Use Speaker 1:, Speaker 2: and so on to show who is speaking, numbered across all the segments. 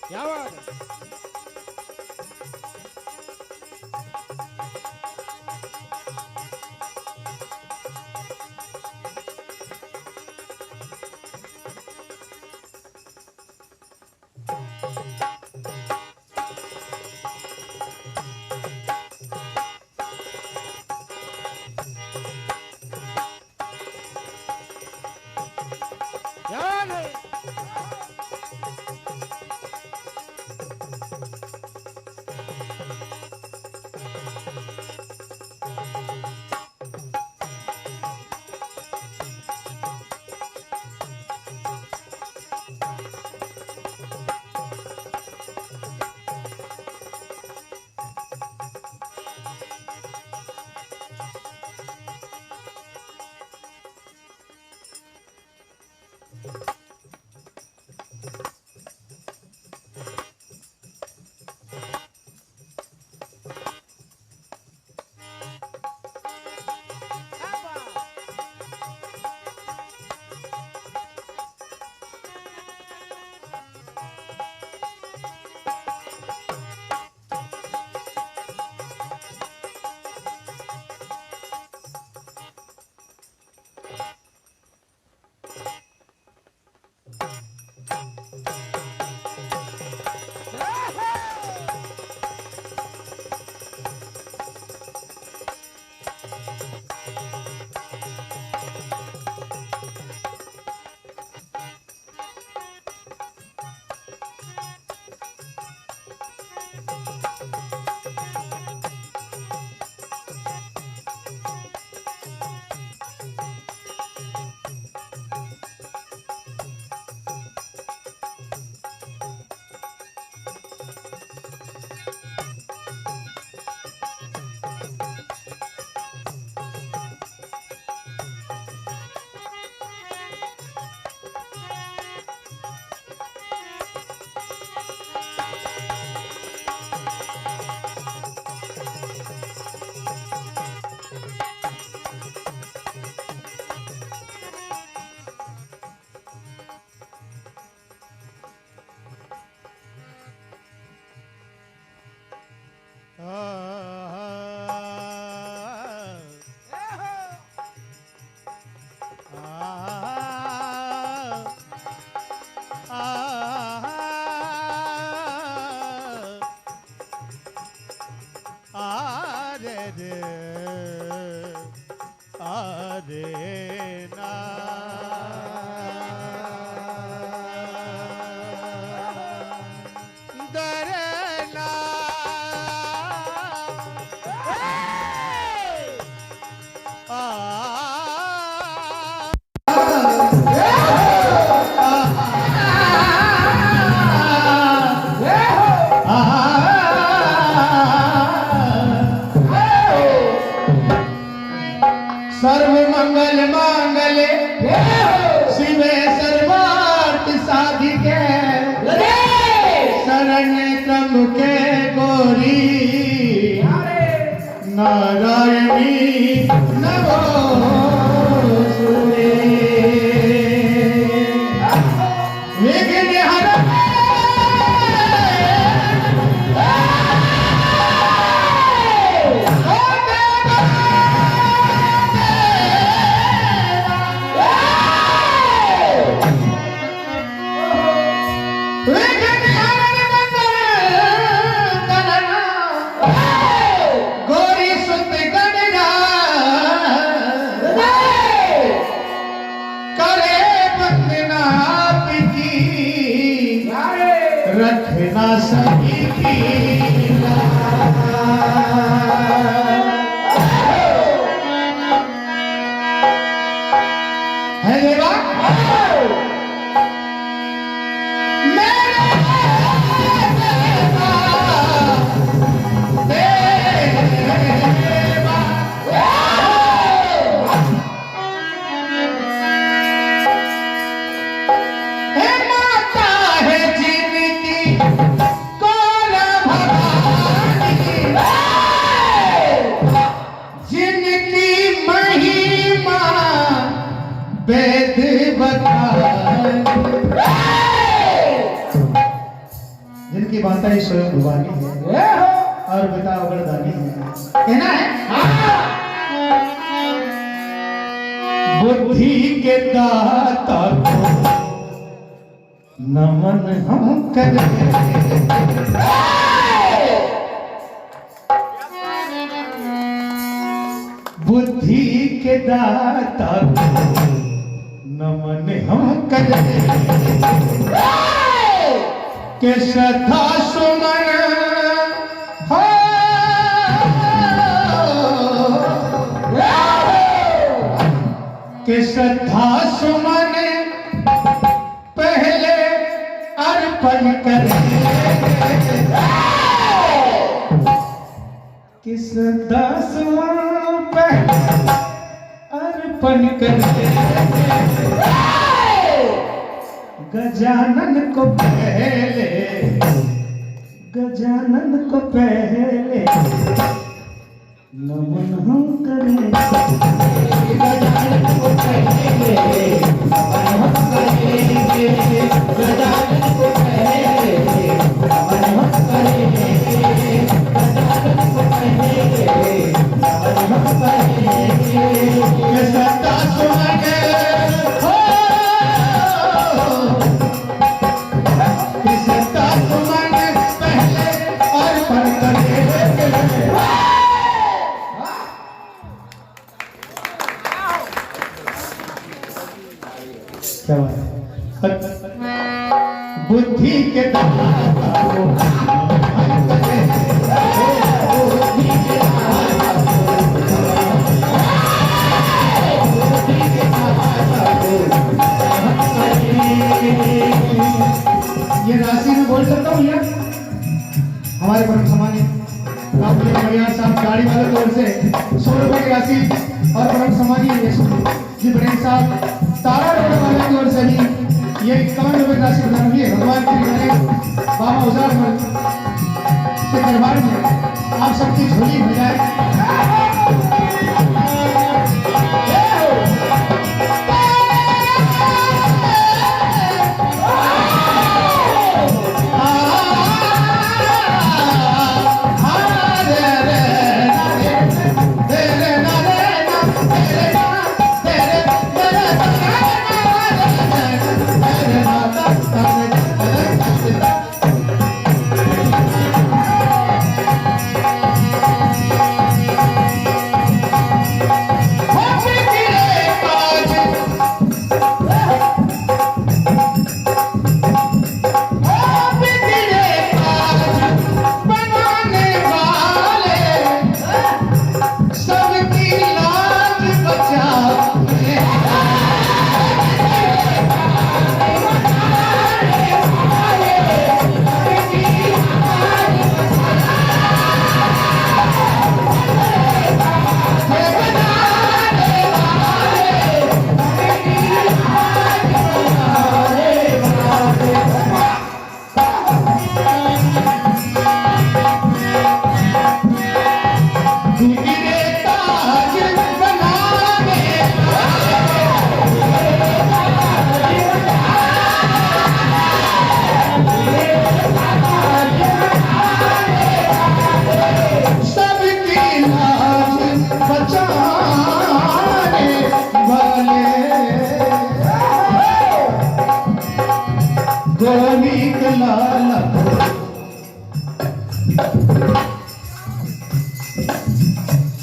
Speaker 1: क्या बात है? क्या बात है?
Speaker 2: सर्व मंगल मांगल्य शिवे सर्वार्थ साधिके शरण्य त्र्यंबके गौरी नारायणी नमोस्तुते। विघ्नहर रखना सभी की है। की माता ही स्वयं भवानी है और पिता अगरदानी है। कहना है बुद्धि के दाता को नमन हम करें। बुद्धि के दाता को नमन हम करें के श्रद्धा सुमन हो के श्रद्धा सुमन पहले अर्पण करें कि श्रद्धा सुमन पहले अर्पण करें गजानन को पहले नमन हम करें। गजानन को पहले नमन हम करेंगे। गजानन को पहले नमन हम करेंगे। गजानन को पहले नमन हम करेंगे। ये सत्ता सुनेंगे बुद्धि के दाता को ये राशि में बोल सकता हूँ भैया हमारे परम सम्मानित बढ़िया साहब गाड़ी वाले की ओर से 100 रुपए की राशि और परम सम्मानित जी बड़े साहब तारा रोड वाले की ओर से भी ये 51 रुपए की राशि प्रदान हुई है। भगवान श्री गणेश बाबा उजाड़ के दरबार में आप सबकी झोली हो जाए।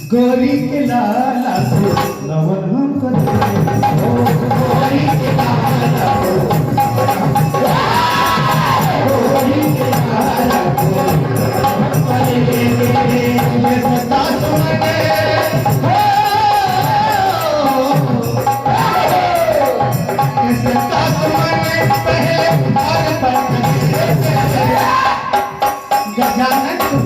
Speaker 2: गोरी के लाला को नमन हम करें। गोरी के लाला को गोरी के लाला को करेंगे। ये सत्ता सुनेंगे ये सत्ता सुनेंगे पहले अर्पण करेंगे। गजानन को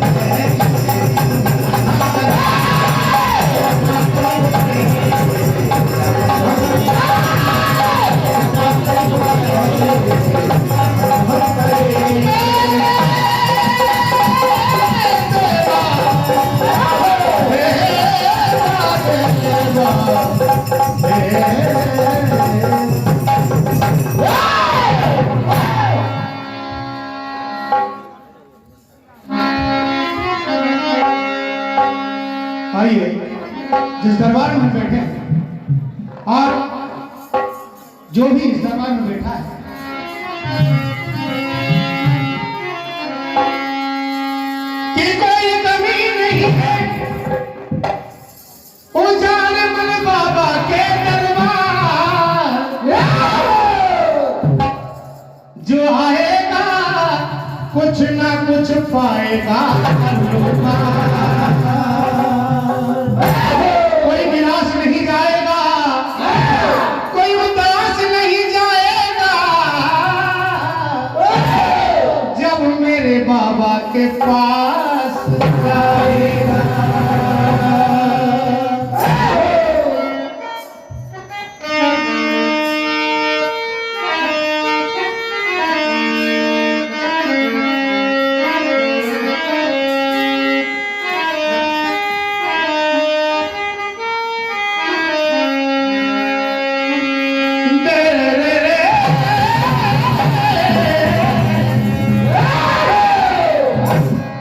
Speaker 2: जिस दरबार में हम बैठे हैं और जो भी इस दरबार में बैठा है, कि कोई कमी नहीं है उजाड़ मन बाबा के दरबार, जो आएगा कुछ ना कुछ पाएगा। कोई विनाश नहीं जाएगा, कोई उदास नहीं जाएगा, जब मेरे बाबा के पास जाएगा।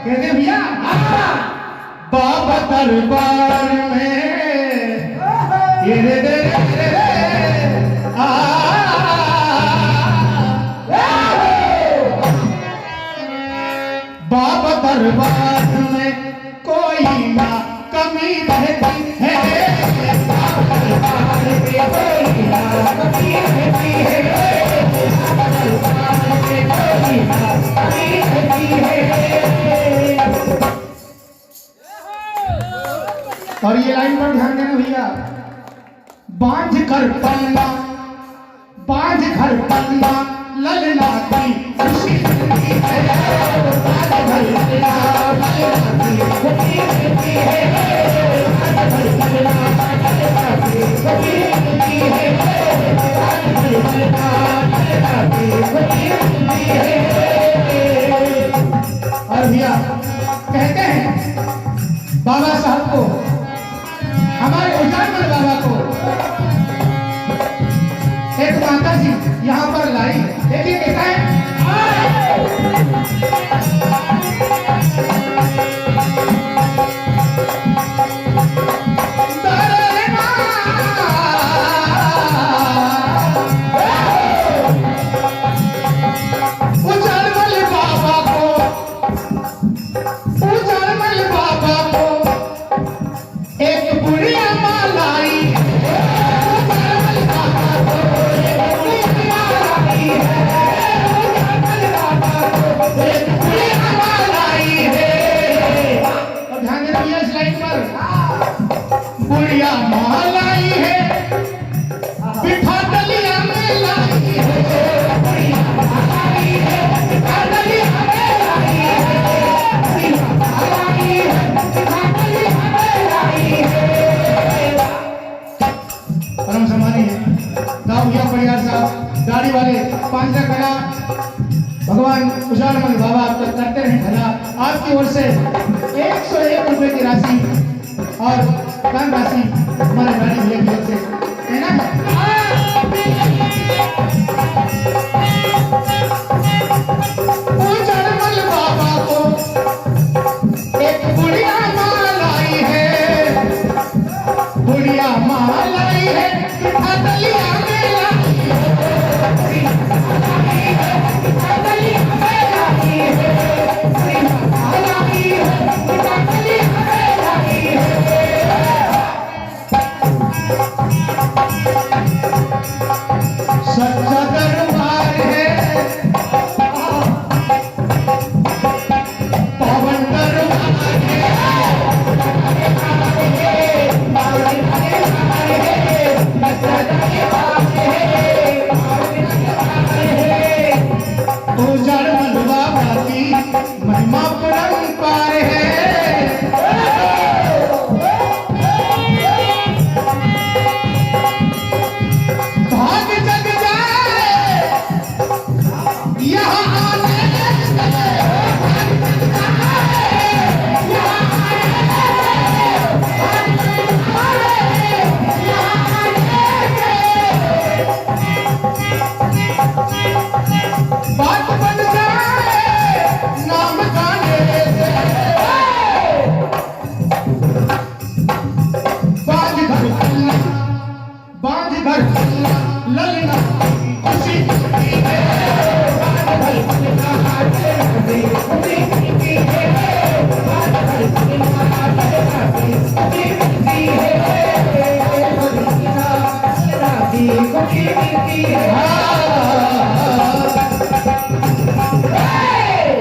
Speaker 2: कहते भैया बाबा दरबार में ये रे रे रे रे आ बाबा दरबार में कोई ना कमी रहती है, बाबा दरबार में कोई ना कमी रहती है, बाबा दरबार में कोई ना कमी रहती है। और ये लाइन पर ध्यान देना भैया, बांझ कर पन्ना, बांझ घर पन्ना ललना की खुशी मिलती है, बांझ घर पन्ना ललना की खुशी मिलती है, बांझ घर पन्ना ललना की खुशी मिलती है, बांझ घर पन्ना ललना की खुशी मिलती है। और भैया कहते हैं बाबा साहब को, हमारे उजाड़मल बाबा को एक माता जी यहाँ पर लाई, देखिए कहता है उजाड़मल बाबा को, उजाड़मल बाबा को एक बुढ़िया मालाई, उजाड़मल बाबा को एक बुढ़िया मालाई है, उजाड़मल बाबा को एक बुढ़िया मालाई है। और ध्यान देना भैया इस लाइन पर, बुढ़िया मालाई है बिठा डलिया में लाई है, बुढ़िया मालाई है बिठा डलिया में लाई है, बुढ़िया मालाई है बिठा डलिया में लाई है। परम सम्मानीय दाऊ भैया परिवार साहब, गाड़ी वाले पांचरा कला, भगवान उजाड़मल बाबा आपका करते रहे भला। आपकी ओर से 101 रुपए की राशि और धन राशि हमारे गाड़ी भैया की ओर से है ना। उजाड़मल बाबा को एक बुढ़िया मालाई है, बुढ़िया मालाई है बिठा डलिया में लाई है, बुढ़िया मालाई है बिठा डलिया में लाई है, बुढ़िया मालाई है बिठा डलिया में लाई है। सच्चा दरबार है, पावन दरबार है, उजाड़मल बाबा की महिमा परंपार है। भाग जग जाए यहाँ आने बात बन जाए नाम गाने से, बात जय